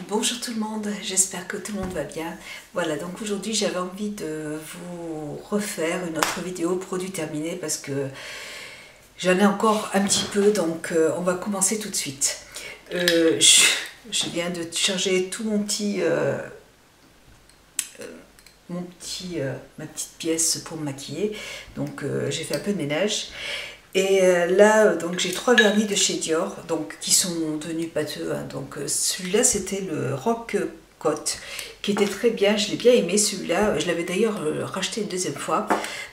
Bonjour tout le monde, j'espère que tout le monde va bien. Voilà, donc aujourd'hui j'avais envie de vous refaire une autre vidéo produit terminé parce que j'en ai encore un petit peu, donc on va commencer tout de suite. Je viens de charger tout ma petite pièce pour me maquiller, donc j'ai fait un peu de ménage. Et là, donc j'ai trois vernis de chez Dior, donc qui sont devenus pâteux. Hein. Donc celui-là, c'était le Rock Coat, qui était très bien. Je l'ai bien aimé celui-là. Je l'avais d'ailleurs racheté une deuxième fois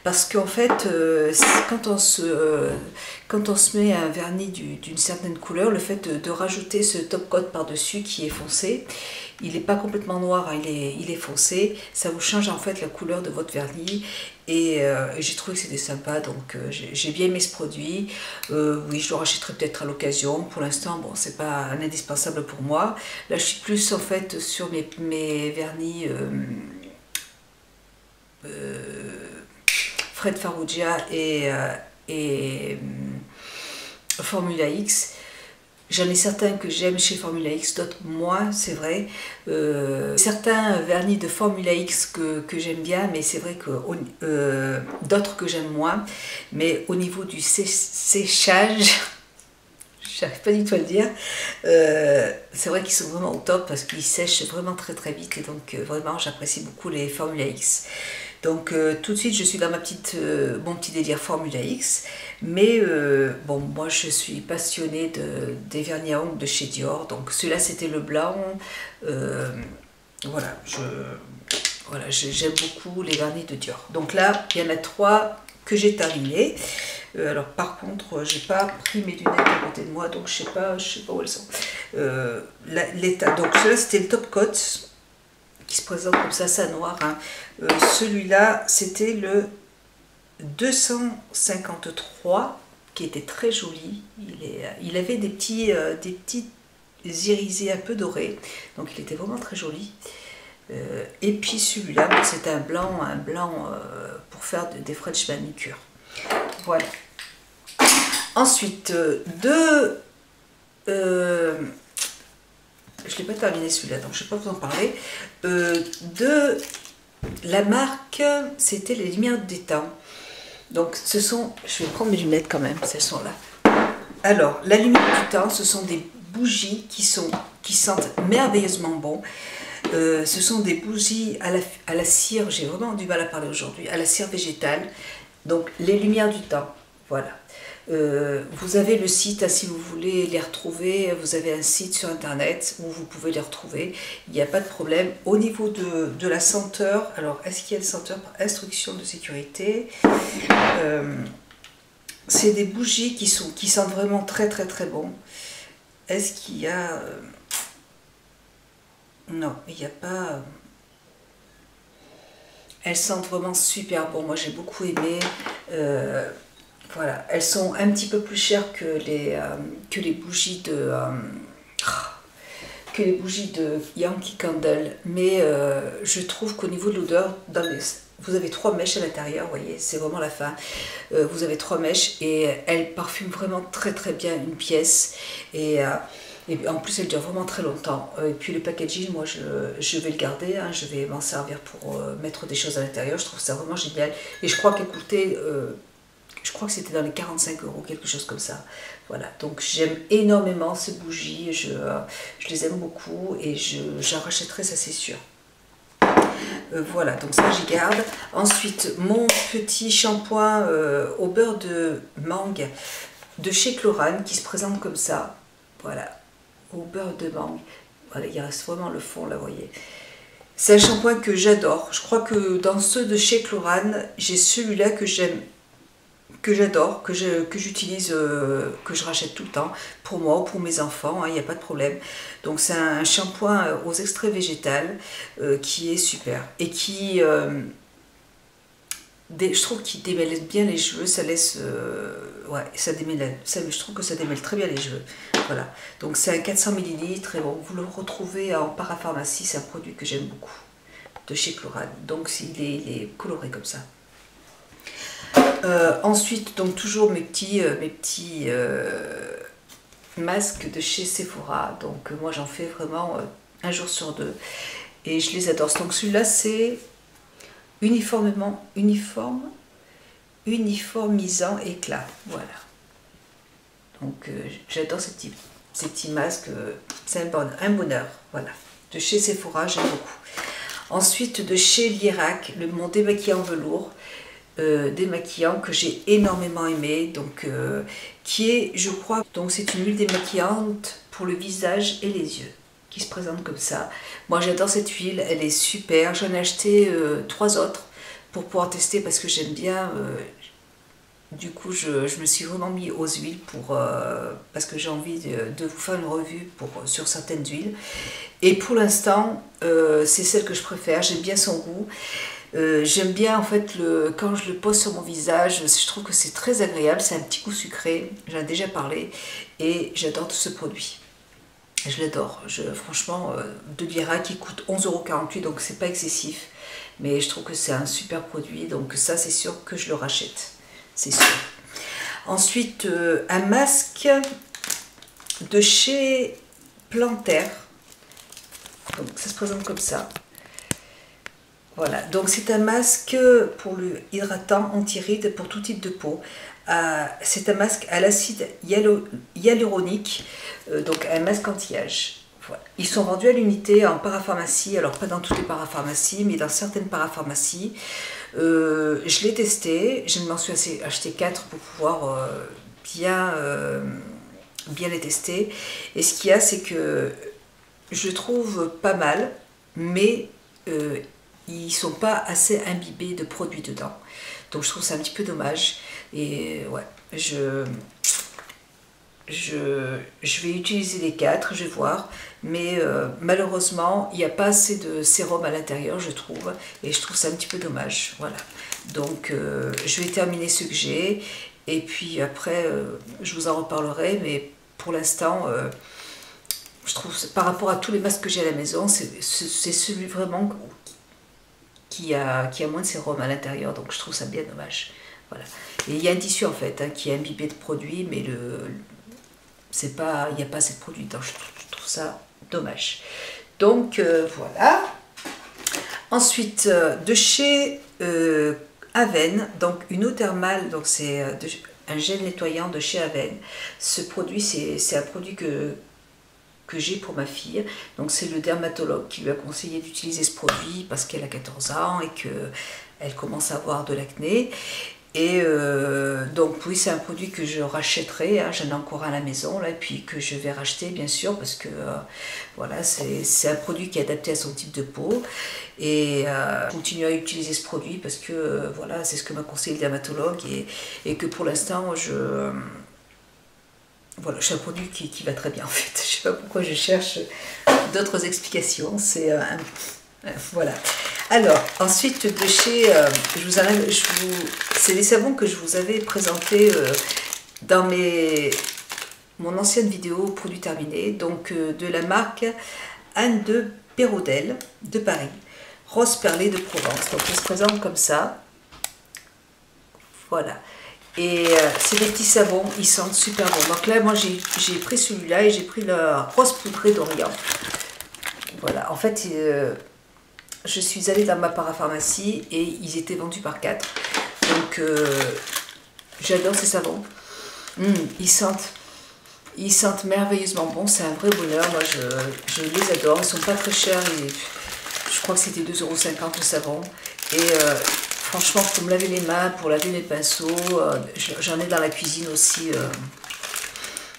parce qu'en fait, quand on se met un vernis d'une certaine couleur, le fait de rajouter ce top coat par-dessus qui est foncé, il n'est pas complètement noir, hein, il est foncé. Ça vous change en fait la couleur de votre vernis. Et j'ai trouvé que c'était sympa, donc j'ai bien aimé ce produit. Oui, je le rachèterai peut-être à l'occasion. Pour l'instant, bon, c'est pas un indispensable pour moi. Là, je suis plus en fait sur mes vernis Fred Farrugia et Formula X. J'en ai certains que j'aime chez Formula X, d'autres moins, c'est vrai. Certains vernis de Formula X que j'aime bien, mais c'est vrai que d'autres que j'aime moins. Mais au niveau du séchage, j'arrive pas du tout à le dire, c'est vrai qu'ils sont vraiment au top parce qu'ils sèchent vraiment très très vite. Et donc vraiment, j'apprécie beaucoup les Formula X. Donc tout de suite je suis dans mon petit délire Formula X, mais bon, moi je suis passionnée des vernis à ongles de chez Dior, donc celui-là c'était le blanc. Voilà, j'aime beaucoup les vernis de Dior. Donc là il y en a trois que j'ai terminés. Alors par contre j'ai pas pris mes lunettes à côté de moi, donc je sais pas où elles sont. Donc celui-là c'était le top coat qui se présente comme ça noir. Hein. Celui-là, c'était le 253, qui était très joli. Il avait des petits irisés un peu dorés, donc il était vraiment très joli. Et puis celui-là, c'est un blanc pour faire des French manicure. Voilà. Ensuite, je ne l'ai pas terminé celui-là, donc je ne vais pas vous en parler. De la marque, c'était les lumières des temps. Donc ce sont, je vais prendre mes lunettes quand même, celles sont là. Alors, la lumière du temps, ce sont des bougies qui sentent merveilleusement bon. Ce sont des bougies à la cire, j'ai vraiment du mal à parler aujourd'hui, à la cire végétale. Donc les lumières du temps, voilà. Vous avez le site, hein, si vous voulez les retrouver, vous avez un site sur internet où vous pouvez les retrouver, il n'y a pas de problème. Au niveau de la senteur, alors est-ce qu'il y a une senteur par instruction de sécurité? C'est des bougies qui sentent vraiment très très très bon. Est-ce qu'il y a... Non, il n'y a pas... Elles sentent vraiment super bon, moi j'ai beaucoup aimé. Voilà, elles sont un petit peu plus chères que les bougies de Yankee Candle, mais je trouve qu'au niveau de l'odeur, vous avez trois mèches à l'intérieur, vous voyez, c'est vraiment la fin. Vous avez trois mèches et elles parfument vraiment très très bien une pièce et en plus elle dure vraiment très longtemps. Et puis le packaging, moi je vais le garder, hein, je vais m'en servir pour mettre des choses à l'intérieur, je trouve ça vraiment génial. Et je crois qu'elle coûtait... je crois que c'était dans les 45 €, quelque chose comme ça. Voilà, donc j'aime énormément ces bougies, je les aime beaucoup et j'en rachèterai, ça c'est sûr. Voilà, donc ça j'y garde. Ensuite, mon petit shampoing au beurre de mangue de chez Chlorane qui se présente comme ça. Voilà, au beurre de mangue. Voilà, il reste vraiment le fond là, vous voyez. C'est un shampoing que j'adore. Je crois que dans ceux de chez Chlorane, j'ai celui-là que j'aime, que j'adore, que j'utilise, que je rachète tout le temps, pour moi ou pour mes enfants, il n'y a pas de problème. Donc c'est un shampoing aux extraits végétal qui est super et qui, je trouve qu'il démêle bien les cheveux, ça laisse, ouais, je trouve que ça démêle très bien les cheveux. Voilà, donc c'est un 400 ml et bon, vous le retrouvez en parapharmacie, c'est un produit que j'aime beaucoup, de chez Chlorane, donc il est coloré comme ça. Ensuite, donc toujours mes petits masques de chez Sephora. Donc moi j'en fais vraiment un jour sur deux. Et je les adore. Donc celui-là, c'est uniformisant éclat. Voilà. Donc j'adore ces petits masques. C'est un bonheur. Voilà. De chez Sephora, j'aime beaucoup. Ensuite, de chez Lierac, mon démaquillant velours. Démaquillant que j'ai énormément aimé, donc qui est, je crois, donc c'est une huile démaquillante pour le visage et les yeux qui se présente comme ça. Moi j'adore cette huile, elle est super. J'en ai acheté 3 autres pour pouvoir tester parce que j'aime bien. Du coup je me suis vraiment mis aux huiles parce que j'ai envie de vous faire une revue sur certaines huiles, et pour l'instant c'est celle que je préfère. J'aime bien son goût. J'aime bien en fait quand je le pose sur mon visage, je trouve que c'est très agréable, c'est un petit goût sucré, j'en ai déjà parlé, et j'adore ce produit. Je l'adore, franchement, de Lierac qui coûte 11,48 €, donc c'est pas excessif, mais je trouve que c'est un super produit, donc ça c'est sûr que je le rachète, c'est sûr. Ensuite, un masque de chez Plantaire, donc ça se présente comme ça. Voilà, donc c'est un masque pour le hydratant anti-rides pour tout type de peau. C'est un masque à l'acide hyaluronique, donc un masque anti-âge. Voilà. Ils sont vendus à l'unité en parapharmacie, alors pas dans toutes les parapharmacies, mais dans certaines parapharmacies. Je l'ai testé, je m'en suis acheté 4 pour pouvoir bien les tester. Et ce qu'il y a, c'est que je trouve pas mal, mais ils ne sont pas assez imbibés de produits dedans. Donc je trouve ça un petit peu dommage. Et ouais, je vais utiliser les 4, je vais voir. Mais malheureusement, il n'y a pas assez de sérum à l'intérieur, je trouve. Et je trouve ça un petit peu dommage. Voilà. Donc je vais terminer ce que j'ai. Et puis après, je vous en reparlerai. Mais pour l'instant, je trouve, par rapport à tous les masques que j'ai à la maison, c'est celui vraiment qui a moins de sérum à l'intérieur, donc je trouve ça bien dommage. Voilà. Et il y a un tissu en fait qui est imbibé de produits, mais il n'y a pas assez de produits dedans. Je trouve ça dommage. Donc voilà. Ensuite, de chez Aven, donc une eau thermale, donc c'est un gel nettoyant de chez Aven. Ce produit, c'est un produit que j'ai pour ma fille. Donc c'est le dermatologue qui lui a conseillé d'utiliser ce produit parce qu'elle a 14 ans et qu'elle commence à avoir de l'acné. Et donc oui, c'est un produit que je rachèterai, hein, j'en ai encore un à la maison là, et puis que je vais racheter bien sûr parce que voilà, c'est un produit qui est adapté à son type de peau. Et je continue à utiliser ce produit parce que voilà, c'est ce que m'a conseillé le dermatologue, et que pour l'instant voilà, c'est un produit qui va très bien en fait. Je ne sais pas pourquoi je cherche d'autres explications. Voilà. Alors, ensuite de chez... c'est les savons que je vous avais présentés dans mon ancienne vidéo produit terminé. Donc de la marque Anne de Pérodel de Paris. Rose perlée de Provence. Donc il se présente comme ça. Voilà. Et c'est des petits savons, ils sentent super bon. Donc là, moi j'ai pris celui-là et j'ai pris le rose poudré d'Orient. Voilà, en fait, je suis allée dans ma parapharmacie et ils étaient vendus par 4. Donc j'adore ces savons. Ils sentent merveilleusement bon, c'est un vrai bonheur. Moi je les adore, ils sont pas très chers. Je crois que c'était 2,50 € le savon. Et franchement, pour me laver les mains, pour laver mes pinceaux, j'en ai dans la cuisine aussi.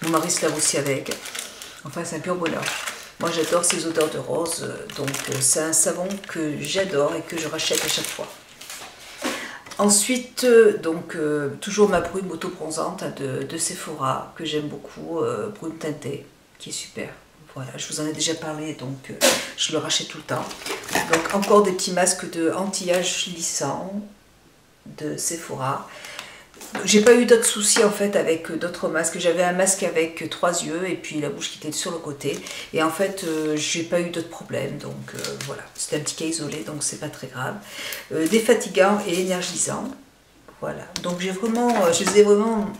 Mon mari se lave aussi avec. Enfin, c'est un pur bonheur. Moi, j'adore ces odeurs de rose. Donc, c'est un savon que j'adore et que je rachète à chaque fois. Ensuite, toujours ma brume auto-bronzante de Sephora, que j'aime beaucoup, brume teintée, qui est super. Voilà, je vous en ai déjà parlé, donc je le rachète tout le temps. Donc encore des petits masques de anti-âge lissant de Sephora. J'ai pas eu d'autres soucis en fait avec d'autres masques. J'avais un masque avec 3 yeux et puis la bouche qui était sur le côté. Et en fait, j'ai pas eu d'autres problèmes. Donc voilà, c'était un petit cas isolé, donc c'est pas très grave. Défatigant et énergisant. Voilà, donc je les ai vraiment,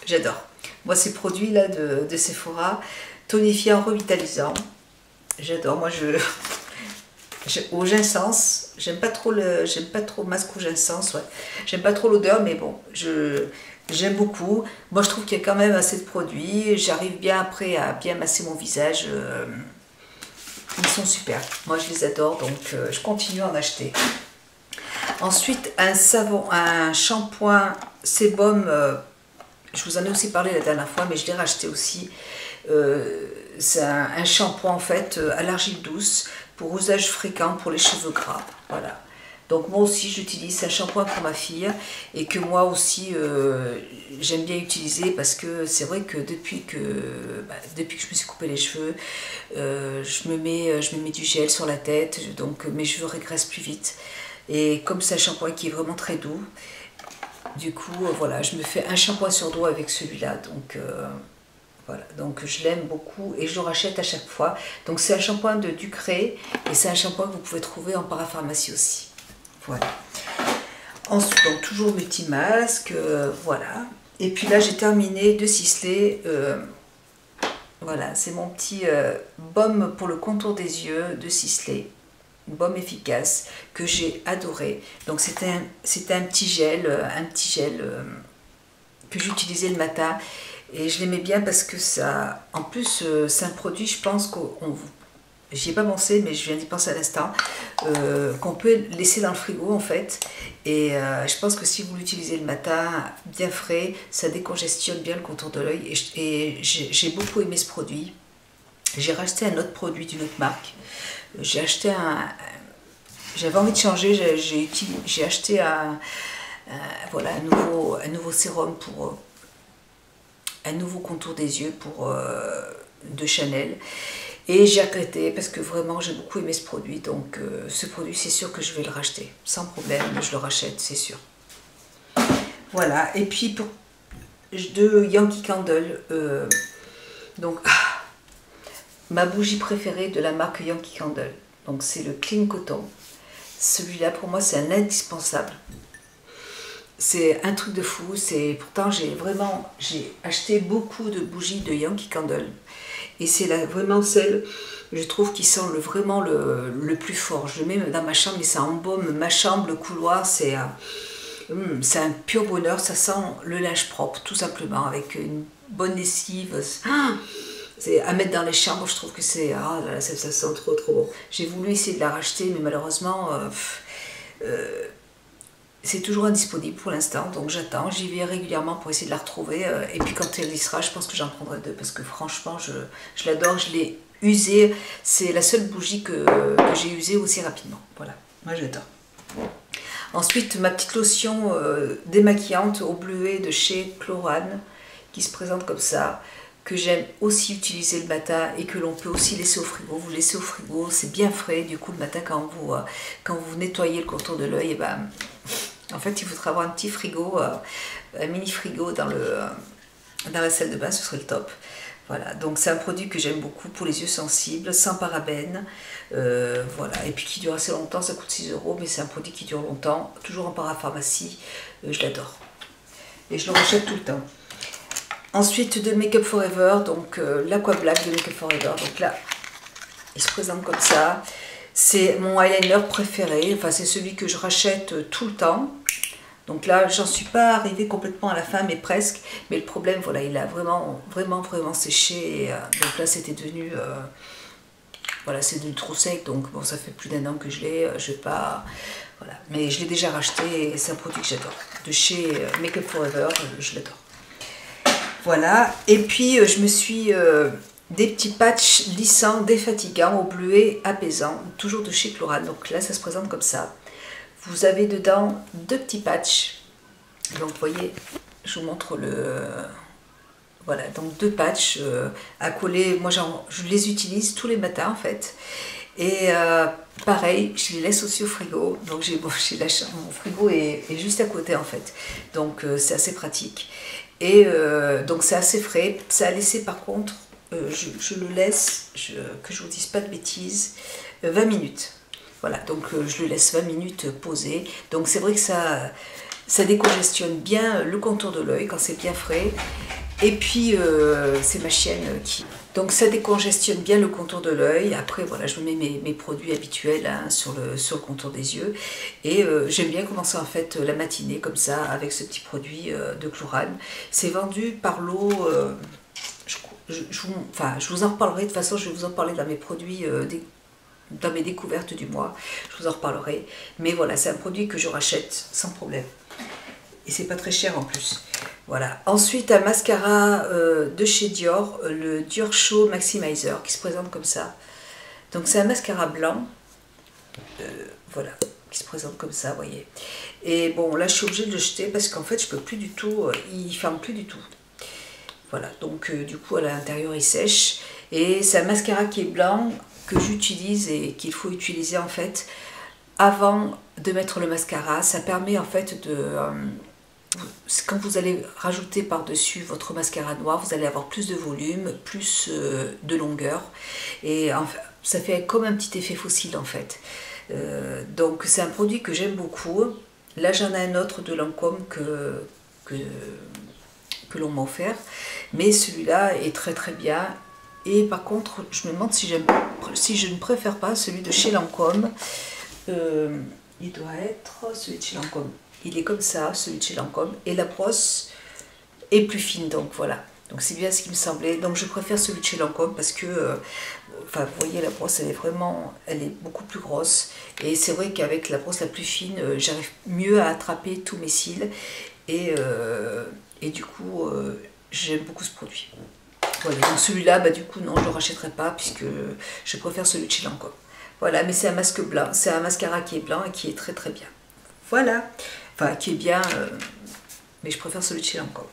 j'adore. Moi, ces produits là de Sephora, tonifiant, revitalisant. J'adore, moi au ginseng, j'aime pas trop masque au ginseng, ouais. J'aime pas trop l'odeur, mais bon, j'aime beaucoup. Moi je trouve qu'il y a quand même assez de produits, j'arrive bien après à bien masser mon visage. Ils sont super, moi je les adore, donc je continue à en acheter. Ensuite, un savon, un shampoing sébum, je vous en ai aussi parlé la dernière fois, mais je l'ai racheté aussi. C'est un shampoing en fait à l'argile douce pour usage fréquent pour les cheveux gras. Voilà. Donc moi aussi j'utilise un shampoing pour ma fille et que moi aussi j'aime bien utiliser parce que c'est vrai que depuis que je me suis coupé les cheveux, je me mets du gel sur la tête, donc mes cheveux régressent plus vite. Et comme c'est un shampoing qui est vraiment très doux, du coup voilà, je me fais un shampoing sur doigt avec celui-là, donc voilà, donc je l'aime beaucoup et je le rachète à chaque fois. Donc c'est un shampoing de Ducré et c'est un shampoing que vous pouvez trouver en parapharmacie aussi. Voilà. Ensuite, donc toujours multi-masque, voilà. Et puis là j'ai terminé de ciseler. Voilà, c'est mon petit baume pour le contour des yeux de ciseler. Baume efficace que j'ai adoré. Donc c'était un petit gel, que j'utilisais le matin. Et je l'aimais bien parce que ça, en plus, c'est un produit, je pense j'y ai pas pensé, mais je viens d'y penser à l'instant, qu'on peut laisser dans le frigo en fait. Et je pense que si vous l'utilisez le matin, bien frais, ça décongestionne bien le contour de l'œil. Et j'ai beaucoup aimé ce produit. J'ai racheté un autre produit d'une autre marque. J'ai acheté j'avais envie de changer, j'ai acheté voilà, un nouveau sérum pour un nouveau contour des yeux de Chanel. Et j'ai regretté parce que vraiment j'ai beaucoup aimé ce produit. Donc ce produit, c'est sûr que je vais le racheter. Sans problème, je le rachète, c'est sûr. Voilà. Et puis de Yankee Candle, donc ma bougie préférée de la marque Yankee Candle. Donc c'est le Clean Cotton. Celui-là pour moi c'est un indispensable. C'est un truc de fou. Pourtant j'ai acheté beaucoup de bougies de Yankee Candle. Et c'est vraiment celle, je trouve, qui sent vraiment le plus fort. Je le mets dans ma chambre et ça embaume ma chambre, le couloir. C'est un pur bonheur. Ça sent le linge propre, tout simplement, avec une bonne lessive. C'est à mettre dans les chambres. Je trouve que ça sent trop trop bon. J'ai voulu essayer de la racheter, mais malheureusement, c'est toujours indisponible pour l'instant, donc j'attends. J'y vais régulièrement pour essayer de la retrouver. Et puis quand elle y sera, je pense que j'en prendrai deux parce que franchement, je l'adore. Je l'ai usée. C'est la seule bougie que j'ai usée aussi rapidement. Voilà, moi j'adore. Ensuite, ma petite lotion démaquillante au bleuet de chez Chlorane qui se présente comme ça, que j'aime aussi utiliser le matin et que l'on peut aussi laisser au frigo. Vous laissez au frigo, c'est bien frais. Du coup, le matin, quand vous nettoyez le contour de l'œil, en fait, il faudra avoir un petit frigo, un mini frigo dans la salle de bain, ce serait le top. Voilà, donc c'est un produit que j'aime beaucoup pour les yeux sensibles, sans parabènes, voilà, et puis qui dure assez longtemps. Ça coûte 6 €, mais c'est un produit qui dure longtemps, toujours en parapharmacie, je l'adore. Et je le rachète tout le temps. Ensuite de Make Up For Ever, donc l'Aqua Black de Make Up For Ever, donc là, il se présente comme ça. C'est mon eyeliner préféré, enfin c'est celui que je rachète tout le temps. Donc là, j'en suis pas arrivée complètement à la fin, mais presque. Mais le problème, voilà, il a vraiment séché. Et, donc là, c'était devenu, voilà, c'est devenu trop sec. Donc bon, ça fait plus d'1 an que je l'ai. Je vais pas, voilà. Mais je l'ai déjà racheté et c'est un produit que j'adore. De chez Make Up For Ever, je l'adore. Voilà. Et puis je me suis des petits patchs lissants défatigants au bleuet apaisant, toujours de chez Chlorane. Donc là, ça se présente comme ça. Vous avez dedans 2 petits patchs. Donc vous voyez, je vous montre voilà, donc 2 patchs à coller. Moi, je les utilise tous les matins en fait. Et pareil, je les laisse aussi au frigo. Donc mon frigo est juste à côté en fait. Donc c'est assez pratique. Et donc c'est assez frais. Ça a laissé par contre, je le laisse, que je vous dise pas de bêtises, 20 minutes. Voilà, donc je le laisse 20 minutes posé. Donc c'est vrai que ça décongestionne bien le contour de l'œil quand c'est bien frais. Et puis c'est ma chienne qui... Donc ça décongestionne bien le contour de l'œil. Après voilà, je mets mes produits habituels hein, sur le contour des yeux. Et j'aime bien commencer en fait la matinée comme ça avec ce petit produit de Chlorane. C'est vendu par lot... je vous en reparlerai, de toute façon je vais vous en parler dans mes produits, dans mes découvertes du mois, je vous en reparlerai. Mais voilà, c'est un produit que je rachète sans problème. Et c'est pas très cher en plus. Voilà. Ensuite, un mascara de chez Dior, le Dior Show Maximizer, qui se présente comme ça. Donc c'est un mascara blanc, voilà, qui se présente comme ça, vous voyez. Et bon, là je suis obligée de le jeter parce qu'en fait je peux plus du tout, il ferme plus du tout. Voilà, donc du coup à l'intérieur il sèche. Et c'est un mascara qui est blanc, que j'utilise et qu'il faut utiliser en fait avant de mettre le mascara. Ça permet en fait de... quand vous allez rajouter par-dessus votre mascara noir, vous allez avoir plus de volume, plus de longueur. Et enfin, ça fait comme un petit effet fossile en fait. Donc c'est un produit que j'aime beaucoup. Là j'en ai un autre de Lancôme que l'on m'a offert. Mais celui-là est très très bien. Et par contre, je me demande si je ne préfère pas celui de chez Lancôme. Il doit être celui de chez Lancôme. Il est comme ça, celui de chez Lancôme. Et la brosse est plus fine, donc voilà. Donc c'est bien ce qui me semblait. Donc je préfère celui de chez Lancôme parce que, enfin vous voyez, la brosse elle est beaucoup plus grosse. Et c'est vrai qu'avec la brosse la plus fine, j'arrive mieux à attraper tous mes cils. Et du coup, j'aime beaucoup ce produit. Voilà, donc celui-là, bah, du coup, non, je ne le rachèterai pas puisque je préfère celui de chez Lancôme. Voilà, mais c'est un masque blanc, c'est un mascara qui est blanc et qui est très très bien. Voilà, enfin qui est bien, mais je préfère celui de chez Lancôme.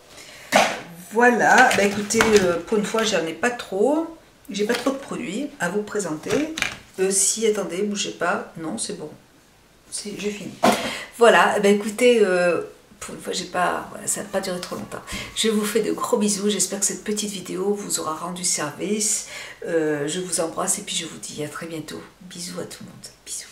Voilà, bah écoutez, pour une fois, j'en ai pas trop. J'ai pas trop de produits à vous présenter. Si, attendez, bougez pas. Non, c'est bon. J'ai fini. Voilà, bah écoutez, pour une fois, voilà, ça n'a pas duré trop longtemps. Je vous fais de gros bisous. J'espère que cette petite vidéo vous aura rendu service. Je vous embrasse et puis je vous dis à très bientôt. Bisous à tout le monde. Bisous.